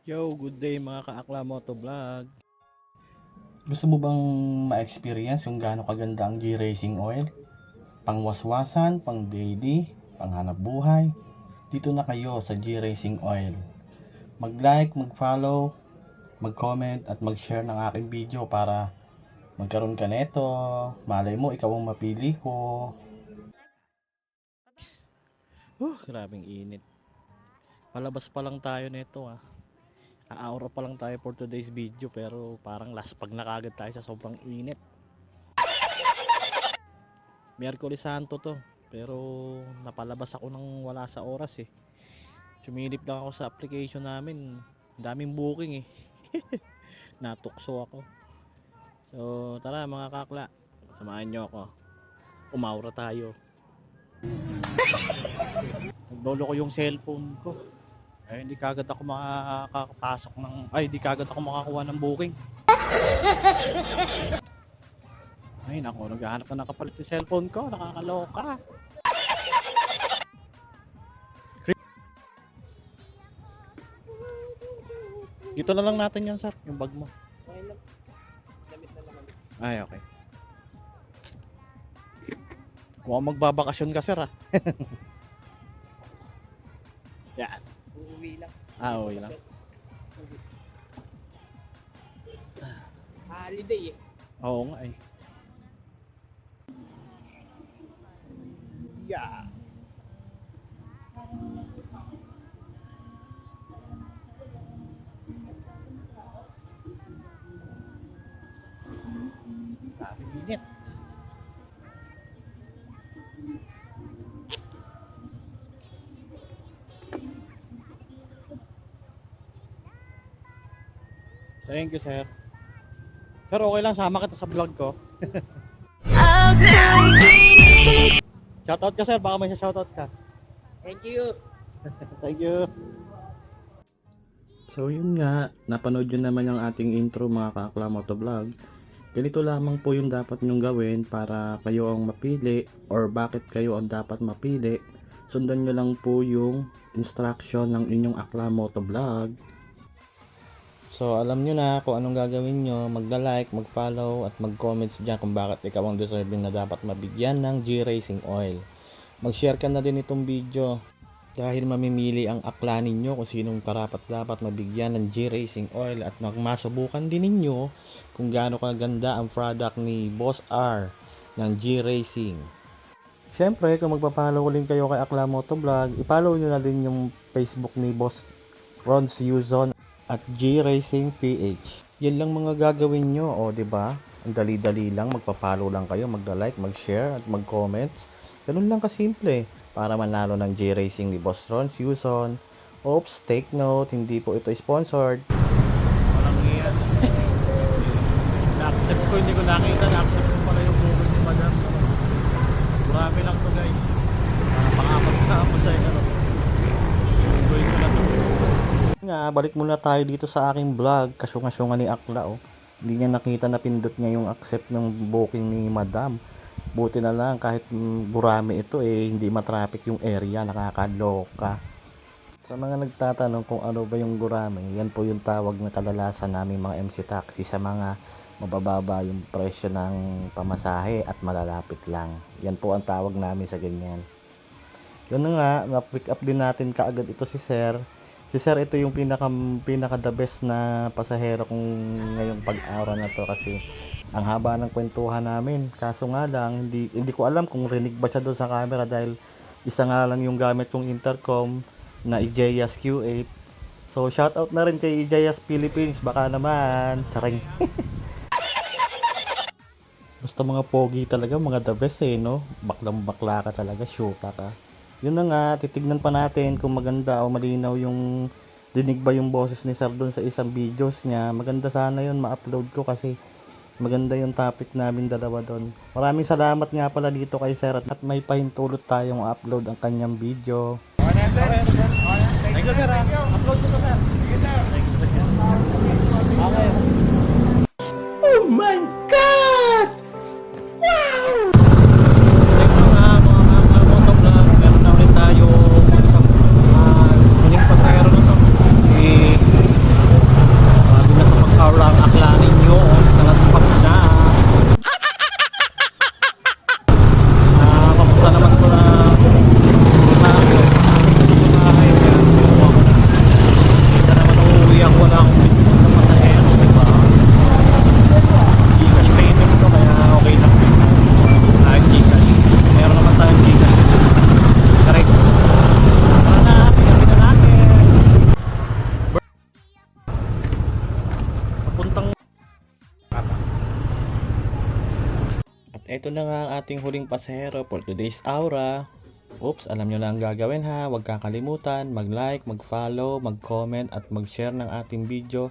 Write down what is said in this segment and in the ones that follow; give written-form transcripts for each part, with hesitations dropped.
Yo, good day mga ka-Akla Moto Vlog. Gusto mo bang ma-experience yung gaano kaganda ang G-Racing Oil? Pangwaswasan, pang daily, panghanap buhay. Dito na kayo sa G-Racing Oil. Mag-like, mag-follow, mag-comment at mag-share ng aking video para magkaroon ka neto. Malay mo, ikaw ang mapili ko. Grabing init. Palabas pa lang tayo nito ah. Aura pa lang tayo for today's video pero parang laspag na kagad tayo sa sobrang init. Miyerkules Santo to pero napalabas ako nang wala sa oras eh. Sumilip lang ako sa application namin. Daming booking eh. Natukso ako. So tara mga kakla, samahan nyo ako. Umaura tayo. Naglolo ko yung cellphone ko. Ay, hindi kagad ako makakapasok ng... Ay, hindi kagad ako makakuha ng booking. Ay, naku, naghahanap na nakapalit yung cellphone ko. Nakakaloka. Dito na lang natin yan, sir. Yung bag mo. Ay, okay. Mukhang magbabakasyon ka, sir, ah. Yan. Uuwi lang. Uwi lang. Holiday eh. Oo nga eh. Yeah. Sabi init. Thank you, sir. Sir, okay lang, sama kita sa vlog ko. Shoutout ka, sir. Baka may shoutout ka. Thank you. Thank you. So yun nga, napanood yun naman yung ating intro mga ka-Akla Moto Vlog. Ganito lamang po yung dapat nyong gawin para kayo ang mapili or bakit kayo ang dapat mapili. Sundan nyo lang po yung instruction ng inyong Akla Moto Vlog. So alam nyo na kung anong gagawin nyo, magla-like, mag-follow at mag-comments dyan kung bakit ikaw ang deserving na dapat mabigyan ng G-Racing Oil. Mag-share ka na din itong video dahil mamimili ang akla ninyo kung sinong karapat dapat mabigyan ng G-Racing Oil at masubukan din ninyo kung gaano kaganda ang product ni Boss R ng G-Racing. Siyempre kung magpa-follow ulit kayo kay Akla Moto Vlog, i-follow nyo na din yung Facebook ni Boss Ron Suzon at G-Racing PH. Yan lang mga gagawin nyo, o diba? Ang dali-dali lang, magpa-follow lang kayo, magda-like, mag-share at mag-comments. Ganun lang kasimple para manalo ng G-Racing ni Boss Ron Suzon. Oops, take note, hindi po ito sponsored. Walang iyan. Na-accept ko, hindi ko nakita. Na-accept ko pala yung booking ni madam. Marami lang to, guys. Pang-apat na ako sa ano. Enjoy ko na to. Nga, balik muna tayo dito sa aking vlog. Kasyunga-syunga ni Akla, oh. Hindi niya nakita na pindot niya yung accept ng booking ni madam. Buti na lang kahit burami ito hindi matraffic yung area, nakakaloka. Sa mga nagtatanong kung ano ba yung gurami, yan po yung tawag na kadalasan namin mga MC taxi sa mga mabababa yung presyo ng pamasahe at malalapit lang. Yan po ang tawag namin sa ganyan. Yun na nga, na-pick up din natin kaagad ito si Sir. Si Sir ito yung pinaka the best na pasahero kung ngayong pag-araw na to kasi ang haba ng kwentuhan namin. Kaso nga lang, hindi ko alam kung rinig ba siya doon sa camera dahil isa nga lang yung gamit kong intercom na Ijayas Q8. So shoutout na rin kay Ijayas Philippines, baka naman. Charing. Basta mga pogi talaga, mga the best no? Baklang bakla ka talaga, shoota ka. Yun na nga, titignan pa natin kung maganda o malinaw yung dinig ba yung boses ni Sir doon sa isang videos niya. Maganda sana yun ma-upload ko kasi maganda yung topic namin dalawa doon. Maraming salamat nga pala dito kay Sir at may pahintulot tayong upload ang kanyang video. Thank you, sir. Upload ko to, sir. Okay. Oh my God! Wow! Mga moto vlog, meron na ulit tayo isang huling pasahero nito. Si Ito na nga ang ating huling pasahero for today's aura. Oops, alam nyo na ang gagawin ha. Huwag kakalimutan, mag-like, mag-follow, mag-comment at mag-share ng ating video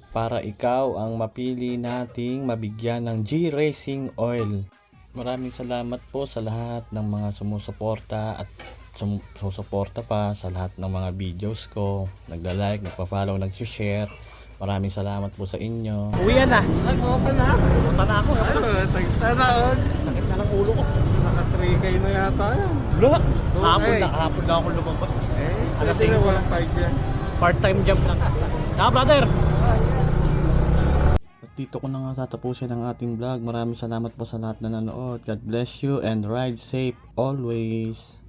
para ikaw ang mapili nating mabigyan ng G Racing Oil. Maraming salamat po sa lahat ng mga sumusuporta at sumusuporta pa sa lahat ng mga videos ko. Nagla-like, nagpa-follow, nag-share. Maraming salamat po sa inyo. Uwi na. Ay, open na. Punta na ako. Tagtanaon. Sakit na ng ulo ko. Naka 3K na yata yan. Wala. Okay. Hapon na ako lumabas. Alas Pwede na 5 walang 5 yan. Part-time job lang. Brother. At dito ko na nga tatapusin ang ating vlog. Maraming salamat po sa lahat na nanood. God bless you and ride safe always.